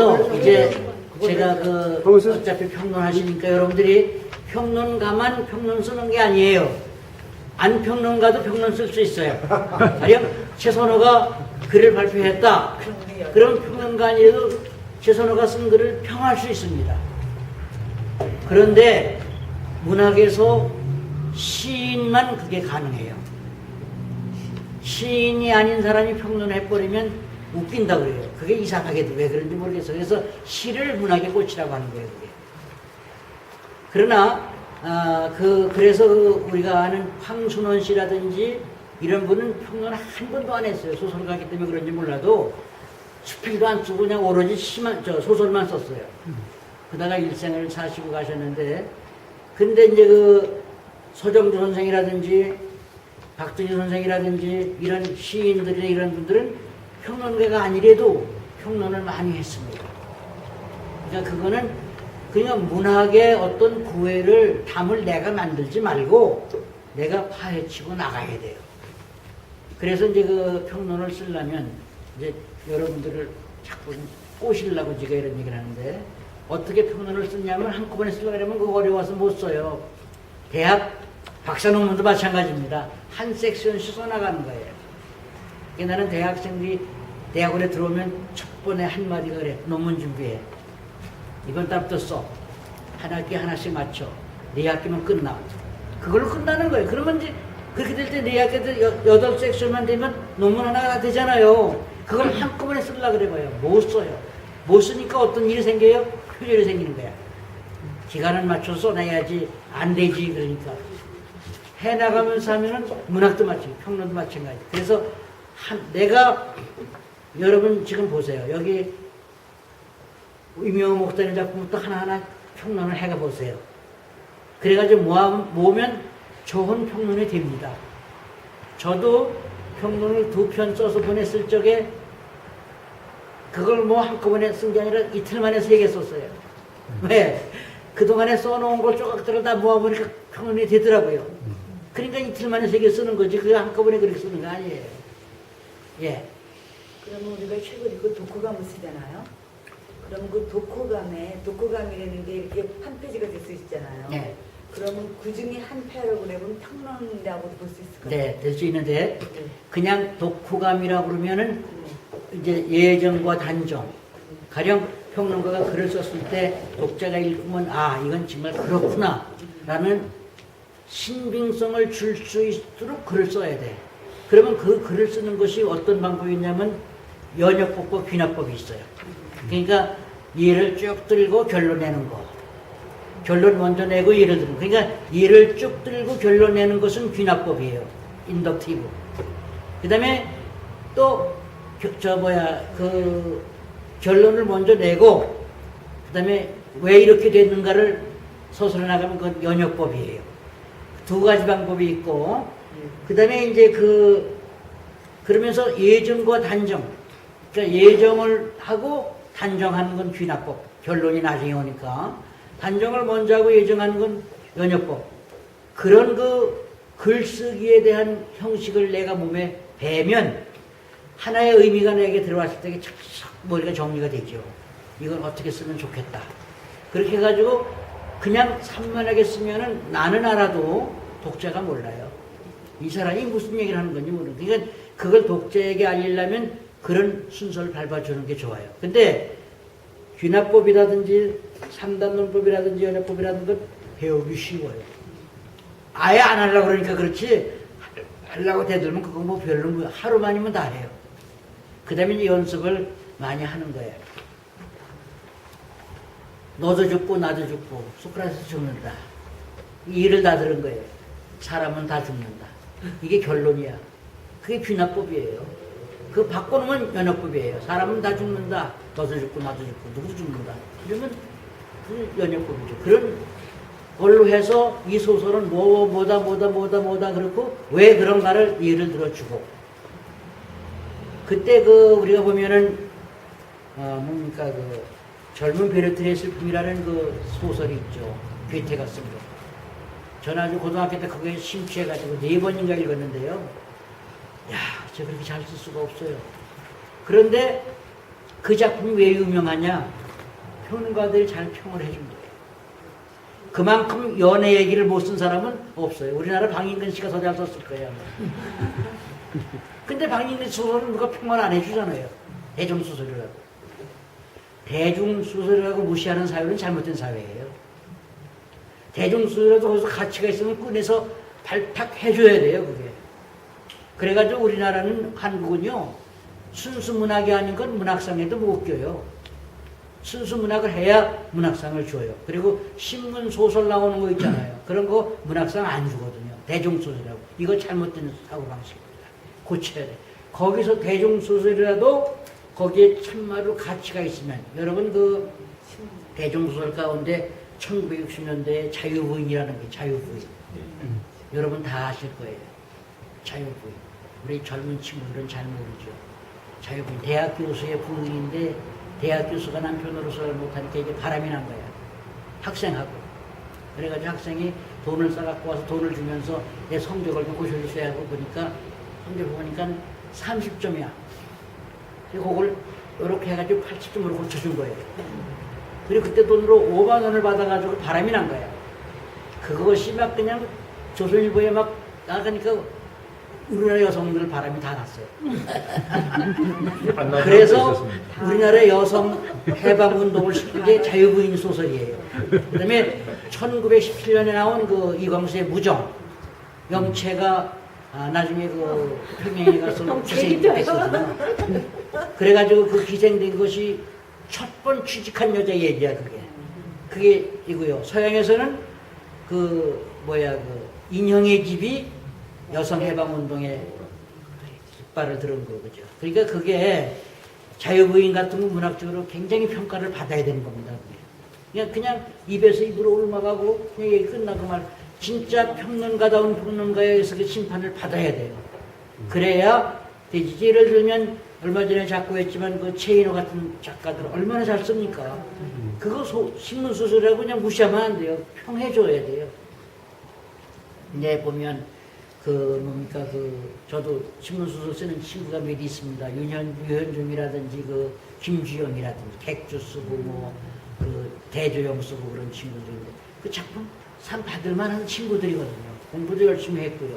그래서 이제 제가 어차피 평론하시니까 여러분들이 평론가만 평론 쓰는 게 아니에요. 안 평론가도 평론 쓸 수 있어요. 가령 최선호가 글을 발표했다. 그럼 평론가 아니어도 최선호가 쓴 글을 평할 수 있습니다. 그런데 문학에서 시인만 그게 가능해요. 시인이 아닌 사람이 평론해버리면 웃긴다 그래요. 그게 이상하게도 왜 그런지 모르겠어요. 그래서 시를 문학의 꽃이라고 하는 거예요. 그게. 그러나 그래서 우리가 아는 황순원 씨라든지 이런 분은 평론 한 번도 안 했어요. 소설가기 때문에 그런지 몰라도 수필도 안 쓰고 그냥 오로지 소설만 썼어요. 그러다가 일생을 사시고 가셨는데, 근데 이제 서정주 선생이라든지 박정희 선생이라든지 이런 시인들이나 이런 분들은 평론가가 아니래도 평론을 많이 했습니다. 그러니까 그거는 그냥 문학의 어떤 구애를 담을 내가 만들지 말고 내가 파헤치고 나가야 돼요. 그래서 이제 그 평론을 쓰려면 이제 여러분들을 자꾸 꼬시려고 제가 이런 얘기를 하는데, 어떻게 평론을 쓰냐면 한꺼번에 쓰려고 하면 그거 어려워서 못 써요. 대학 박사 논문도 마찬가지입니다. 한 섹션씩 써나가는 거예요. 그러니까 나는 대학생들이 대학원에 들어오면 첫 번에 한마디가 그래. 논문 준비해. 이번 달부터 써. 한 학기 하나씩 맞춰. 네 학기면 끝나. 그걸로 끝나는 거예요. 그러면 이제 그렇게 될 때 네 학기 때 8섹션만 되면 논문 하나가 되잖아요. 그걸 한꺼번에 쓰려고 그래 봐요. 못 써요. 못 쓰니까 어떤 일이 생겨요? 표절이 생기는 거야. 기간을 맞춰서 써내야지. 안 되지. 그러니까. 해나가면서 하면은 문학도 마찬가지, 평론도 마찬가지. 그래서 내가 여러분 지금 보세요. 여기 이명호 목사님 작품부터 하나하나 평론을 해가 보세요. 그래가지고 모으면 좋은 평론이 됩니다. 저도 평론을 2편 써서 보냈을 적에 그걸 한꺼번에 쓴 게 아니라 이틀 만에 3개 썼어요. 왜? 그동안에 써놓은 걸 조각들을 다 모아보니까 평론이 되더라고요. 그러니까 이틀 만에 3개 쓰는 거지. 그게 한꺼번에 그렇게 쓰는 거 아니에요. 예. 그러면 우리가 책을 읽고 독후감을 쓰잖아요. 그럼 그 독후감이라는 게 이렇게 한 페이지가 될 수 있잖아요. 네. 그러면 그 중에 한 패러그래프는 평론이라고 볼 수 있을까요? 네, 될 수 있는데, 그냥 독후감이라고 그러면은 이제 예정과 단정. 가령 평론가가 글을 썼을 때 독자가 읽으면 이건 정말 그렇구나 라는 신빙성을 줄 수 있도록 글을 써야 돼. 그러면 그 글을 쓰는 것이 어떤 방법이 있냐면 연역법과 귀납법이 있어요. 그러니까 예를 쭉 들고 결론 내는 거. 결론 먼저 내고 예를 들고. 그러니까 예를 쭉 들고 결론 내는 것은 귀납법이에요. 인덕티브. 그 다음에 또 결론을 먼저 내고 그 다음에 왜 이렇게 됐는가를 서술해 나가면 그건 연역법이에요. 2가지 방법이 있고, 그 다음에 이제 그러면서 예정과 단정. 그러니까 예정을 하고 단정하는 건 귀납법. 결론이 나중에 오니까. 단정을 먼저 하고 예정하는 건 연역법. 그런 글쓰기에 대한 형식을 내가 몸에 배면 하나의 의미가 내게 들어왔을 때 착착 머리가 정리가 되죠. 이건 어떻게 쓰면 좋겠다. 그렇게 해가지고 그냥 산만하게 쓰면은 나는 알아도 독자가 몰라요. 이 사람이 무슨 얘기를 하는 건지 모르는데. 그러니까 그걸 독자에게 알리려면 그런 순서를 밟아주는 게 좋아요. 근데 귀납법이라든지 3단론법이라든지 연역법이라든지 건 배우기 쉬워요. 아예 안 하려고 그러니까 그렇지, 하려고 대들면 그거 별로 하루만이면 다 해요. 그 다음에 이제 연습을 많이 하는 거예요. 너도 죽고 나도 죽고 소크라테스 죽는다. 이 일을 다 들은 거예요. 사람은 다 죽는다. 이게 결론이야. 그게 귀납법이에요. 그거 바꿔놓으면 연역법이에요. 사람은 다 죽는다. 너도 죽고 나도 죽고 누구 죽는다. 이러면 그 연역법이죠. 그런 걸로 해서 이 소설은 뭐다 그렇고 왜 그런가를 예를 들어주고, 그때 우리가 보면은 뭡니까 젊은 베르트의 슬픔이라는 소설이 있죠. 괴테가 쓴 거. 저는 아주 고등학교 때 그거에 심취해가지고 4번인가 읽었는데요. 야, 저 그렇게 잘 쓸 수가 없어요. 그런데 그 작품이 왜 유명하냐? 평론가들이 잘 평을 해준 거예요. 그만큼 연애 얘기를 못 쓴 사람은 없어요. 우리나라 방인근 씨가 더 잘 썼을 거예요. 근데 방인근 소설은 누가 평을 안 해주잖아요. 대중소설이라고. 대중소설이라고 무시하는 사회는 잘못된 사회예요. 대중소설이라도 거기서 가치가 있으면 꺼내서 발탁해줘야 돼요, 그게. 그래가지고 우리나라는, 한국은요, 순수 문학이 아닌 건 문학상에도 못 껴요. 순수 문학을 해야 문학상을 줘요. 그리고 신문 소설 나오는 거 있잖아요. 그런 거 문학상 안 주거든요. 대중소설이라고. 이거 잘못된 사고방식입니다. 고쳐야 돼. 거기서 대중소설이라도 거기에 참말로 가치가 있으면, 여러분 그 대중소설 가운데 1960년대에 자유부인이라는 게 자유부인. 여러분 다 아실 거예요. 자유부인. 우리 젊은 친구들은 잘 모르죠. 자유부인. 대학 교수의 부인인데 대학 교수가 남편으로서 못하니까 이게 바람이 난 거야. 학생하고. 그래가지고 학생이 돈을 싸갖고 와서 돈을 주면서 내 성적을 좀 고쳐주셔야 하고 보니까 성적을 보니까 30점이야. 그리고 그걸 이렇게 해가지고 80점으로 고쳐준 거예요. 그리고 그때 돈으로 5만 원을 받아가지고 바람이 난 거야. 그것이 막 그냥 조선일보에 막 나가니까 우리나라 여성들 바람이 다 났어요. 그래서 우리나라 여성 해방운동을 시킨 게 자유부인 소설이에요. 그 다음에 1917년에 나온 그 이광수의 무정, 영채가 나중에 그 평양에 가서 기생됐거든요. 그래가지고 그 기생된 것이 첫 번 취직한 여자 얘기야, 그게. 그게 이고요. 서양에서는 그 인형의 집이 여성해방운동에 깃발을 들은 거죠. 그러니까 그게 자유부인 같은 거 문학적으로 굉장히 평가를 받아야 되는 겁니다. 그냥 입에서 입으로 옮아가고 그냥 얘기 끝나고 말. 진짜 평론가다운 평론가에 의해서 그 심판을 받아야 돼요. 그래야 되지. 예를 들면 얼마 전에 작고했지만 그 최인호 같은 작가들 얼마나 잘 씁니까? 그거 신문소설이라고 그냥 무시하면 안 돼요. 평해줘야 돼요. 이제 보면 저도 신문소설 쓰는 친구가 몇 있습니다. 유현중이라든지 그 김주영이라든지 객주 쓰고 대조영 쓰고 그런 친구들인데 그 작품 상 받을 만한 친구들이거든요. 공부도 열심히 했고요.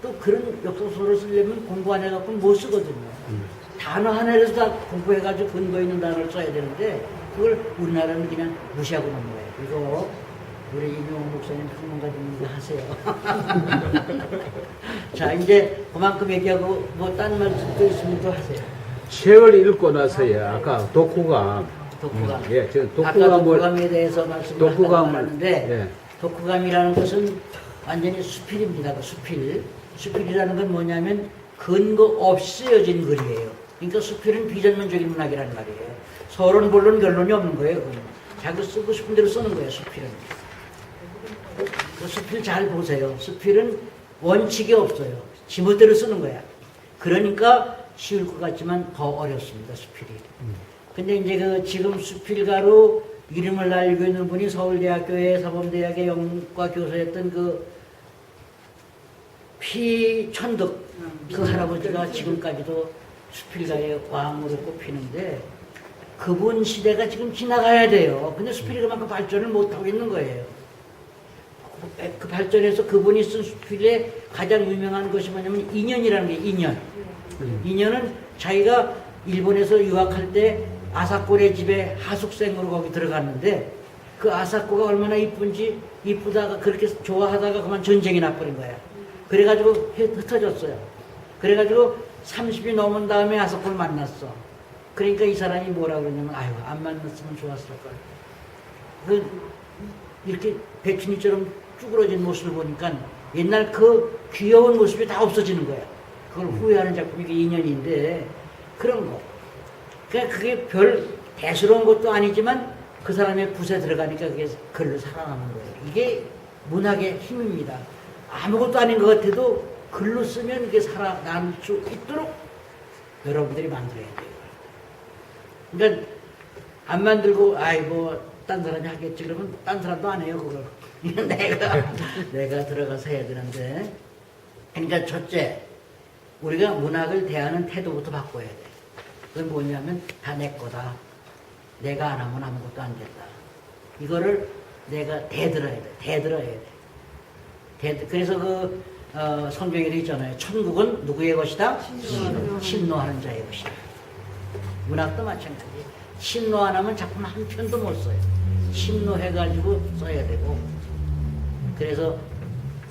또 그런 역사소설을 쓰려면 공부 안 해갖고 못 쓰거든요. 단어 하나라도 다 공부해가지고 근거 있는 단어를 써야 되는데 그걸 우리나라는 그냥 무시하고 넘어가요. 이거 우리 이명호 목사님 평론가님 하세요. 자, 이제 그만큼 얘기하고 뭐 딴 말씀도 있으면 또 하세요. 책을 읽고 나서야 아까 독후감. 예, 아까 독후감에 대해서 말씀을 하는데 예. 독후감이라는 것은 완전히 수필입니다. 그 수필. 수필이라는 건 뭐냐면 근거 없이 쓰여진 글이에요. 그러니까 수필은 비전문적인 문학이라는 말이에요. 서론, 본론, 결론이 없는 거예요. 그건. 자기 쓰고 싶은 대로 쓰는 거예요. 수필은. 그 수필 잘 보세요. 수필은 원칙이 없어요. 지멋대로 쓰는 거야. 그러니까 쉬울 것 같지만 더 어렵습니다. 수필이. 근데 이제 지금 수필가로 이름을 알고 있는 분이 서울대학교의 사범대학의 영문과 교수였던 피천득 그 할아버지가 지금까지도 수필가의 왕으로 꼽히는데 그분 시대가 지금 지나가야 돼요. 근데 수필이 그만큼 발전을 못하고 있는 거예요. 그 발전해서 그분이 쓴 수필에 가장 유명한 것이 뭐냐면 인연이라는 게 인연. 인연은 자기가 일본에서 유학할 때 아사코의 집에 하숙생으로 거기 들어갔는데 그 아사코가 얼마나 이쁘다가 그렇게 좋아하다가 그만 전쟁이 나버린 거야. 그래가지고 흩어졌어요. 그래가지고 30이 넘은 다음에 아사코를 만났어. 그러니까 이 사람이 뭐라고 그러냐면 아유 안 만났으면 좋았을걸. 이렇게 백신이처럼 쭈그러진 모습을 보니까 옛날 그 귀여운 모습이 다 없어지는 거야. 그걸 후회하는 작품이 인연인데 그런 거. 그러니까 그게 별 대수로운 것도 아니지만 그 사람의 붓에 들어가니까 그게 글로 살아남는 거예요. 이게 문학의 힘입니다. 아무것도 아닌 것 같아도 글로 쓰면 이게 살아남을 수 있도록 여러분들이 만들어야 돼요. 그러니까 안 만들고 딴 사람이 하겠지 그러면 딴 사람도 안 해요 그걸. 내가 들어가서 해야 되는데. 그러니까 첫째 우리가 문학을 대하는 태도부터 바꿔야 돼. 그건 뭐냐면 다 내 거다. 내가 안 하면 아무것도 안 된다. 이거를 내가 대들어야 돼. 대들어야 돼. 그래서 성경에 있잖아요. 천국은 누구의 것이다? 신노하는 자의 것이다. 문학도 마찬가지. 신노 안 하면 작품 한 편도 못 써요. 신노해가지고 써야 되고. 그래서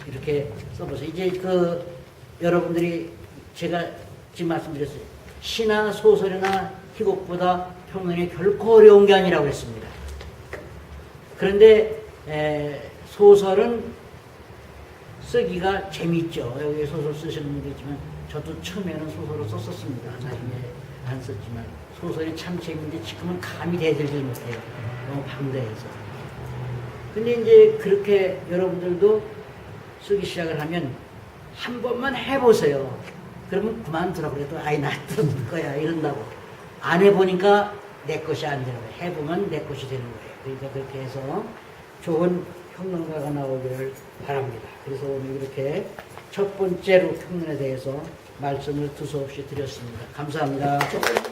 이렇게 써보세요. 이제 여러분들이 제가 지금 말씀드렸어요. 시나 소설이나 희곡보다 평론이 결코 어려운 게 아니라고 했습니다. 그런데 소설은 쓰기가 재밌죠. 여기 소설 쓰시는 분도 있지만 저도 처음에는 소설을 썼었습니다. 나중에 안 썼지만 소설이 참 재밌는데 지금은 감히 대들지 못해요. 너무 방대해서. 근데 이제 그렇게 여러분들도 쓰기 시작을 하면 한 번만 해보세요. 그러면 그만두라고 그래도 아이 놔둘 거야 이런다고. 안 해보니까 내 것이 안 되는 거예요. 해보면 내 것이 되는 거예요. 그러니까 그렇게 해서 좋은 평론가가 나오기를 바랍니다. 그래서 오늘 이렇게 첫 번째로 평론에 대해서 말씀을 두서없이 드렸습니다. 감사합니다.